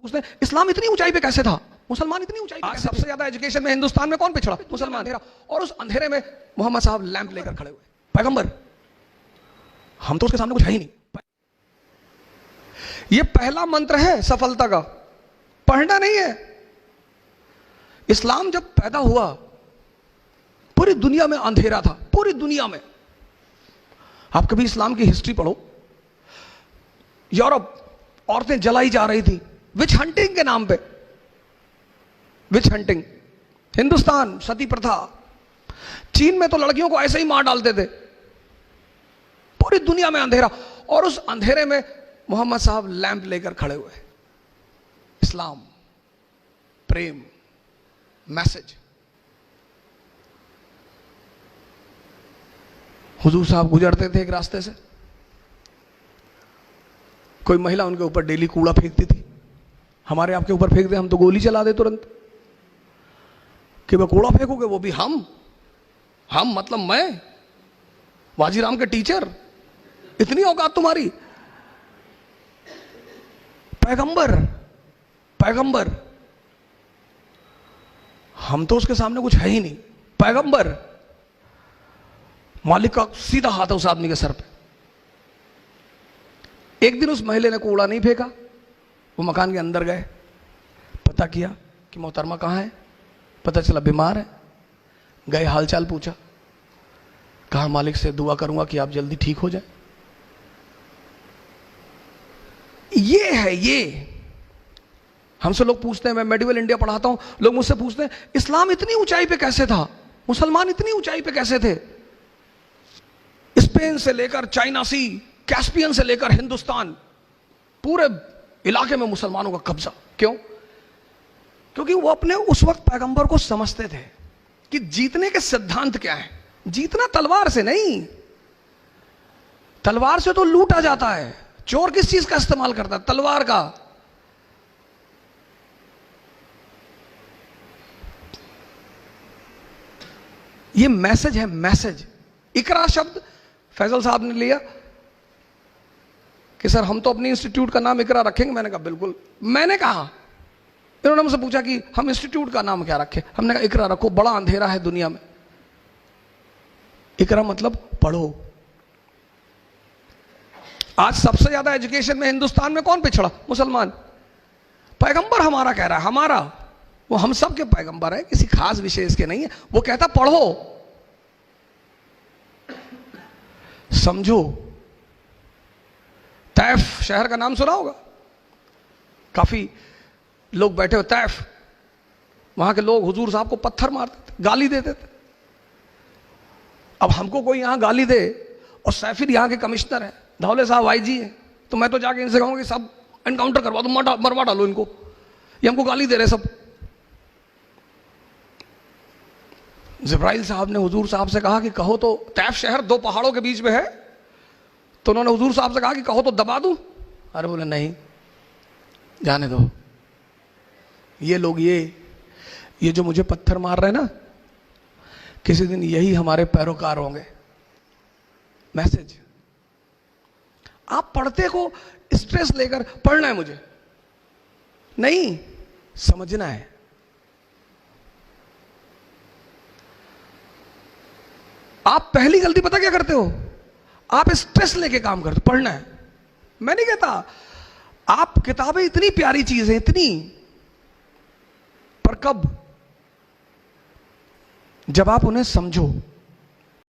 पूछते हैं इस्लाम इतनी ऊंचाई पे कैसे था, मुसलमान इतनी ऊंचाई पे कैसे? सबसे ज्यादा एजुकेशन में हिंदुस्तान में कौन पिछड़ा? मुसलमान। अंधेरा, और उस अंधेरे में मोहम्मद साहब लैंप लेकर खड़े हुए, पैगंबर। हम तो उसके सामने कुछ है ही नहीं। यह पहला मंत्र है सफलता का, पढ़ना नहीं है। इस्लाम जब पैदा हुआ पूरी दुनिया में अंधेरा था, पूरी दुनिया में। आप कभी इस्लाम की हिस्ट्री पढ़ो, यूरोप औरतें जलाई जा रही थी विच हंटिंग के नाम पे, विच हंटिंग। हिंदुस्तान सती प्रथा, चीन में तो लड़कियों को ऐसे ही मार डालते थे। पूरी दुनिया में अंधेरा, और उस अंधेरे में मोहम्मद साहब लैंप लेकर खड़े हुए। इस्लाम, प्रेम, मैसेज। हुजूर साहब गुजरते थे एक रास्ते से, कोई महिला उनके ऊपर डेली कूड़ा फेंकती थी। हमारे आपके ऊपर फेंक दे हम तो गोली चला दे तुरंत, कि वह कूड़ा फेंकोगे, वो भी हम मतलब मैं, वाजीराम के टीचर, इतनी औकात तुम्हारी? पैगंबर, पैगंबर। हम तो उसके सामने कुछ है ही नहीं। पैगंबर, मालिक का सीधा हाथ है उस आदमी के सर पे। एक दिन उस महिला ने कूड़ा नहीं फेंका, वो मकान के अंदर गए, पता किया कि मोहतरमा कहाँ है, पता चला बीमार है। गए, हालचाल पूछा, कहा मालिक से दुआ करूंगा कि आप जल्दी ठीक हो जाए। ये है, ये हमसे लोग पूछते हैं, मैं मेडिवल इंडिया पढ़ाता हूं, लोग मुझसे पूछते हैं इस्लाम इतनी ऊंचाई पे कैसे था, मुसलमान इतनी ऊंचाई पे कैसे थे? स्पेन से लेकर चाइना सी, कैस्पियन से लेकर हिंदुस्तान, पूरे इलाके में मुसलमानों का कब्जा। क्यों? क्योंकि वो अपने उस वक्त पैगंबर को समझते थे कि जीतने के सिद्धांत क्या है। जीतना तलवार से नहीं, तलवार से तो लूटा जाता है। चोर किस चीज का इस्तेमाल करता है? तलवार का। ये मैसेज है, मैसेज। इकरा शब्द फैजल साहब ने लिया कि सर हम तो अपनी इंस्टीट्यूट का नाम इकरा रखेंगे। मैंने कहा बिल्कुल। मैंने कहा, इन्होंने मुझसे पूछा कि हम इंस्टीट्यूट का नाम क्या रखें, हमने कहा इकरा रखो, बड़ा अंधेरा है दुनिया में। इकरा मतलब पढ़ो। आज सबसे ज्यादा एजुकेशन में हिंदुस्तान में कौन पिछड़ा? मुसलमान। पैगंबर हमारा कह रहा है, हमारा, वो हम सब के पैगंबर है, किसी खास विशेष के नहीं है। वो कहता पढ़ो, समझो। तैफ शहर का नाम सुना होगा, काफी लोग बैठे हो तैफ। वहां के लोग हुजूर साहब को पत्थर मारते थे, गाली देते थे। अब हमको कोई यहां गाली दे, और सैफिर यहां के कमिश्नर है, धौले साहब आईजी है, तो मैं तो जाके इनसे कहूंगा कि सब एनकाउंटर करवा दो, मरवा डालो इनको, ये हमको गाली दे रहे सब। जिब्राइल साहब ने हुजूर साहब से कहा कि कहो तो, तैफ शहर दो पहाड़ों के बीच में है, तो उन्होंने हुजूर साहब से कहा कि कहो तो दबा दूं। अरे बोले नहीं, जाने दो। ये लोग ये जो मुझे पत्थर मार रहे हैं ना, किसी दिन यही हमारे पैरोकार होंगे। मैसेज। आप पढ़ते को स्ट्रेस लेकर पढ़ना है मुझे नहीं, समझना है। आप पहली गलती पता क्या करते हो? आप स्ट्रेस लेके काम करते हो। पढ़ना है, मैं नहीं कहता। आप किताबें इतनी प्यारी चीज है, इतनी, पर कब? जब आप उन्हें समझो।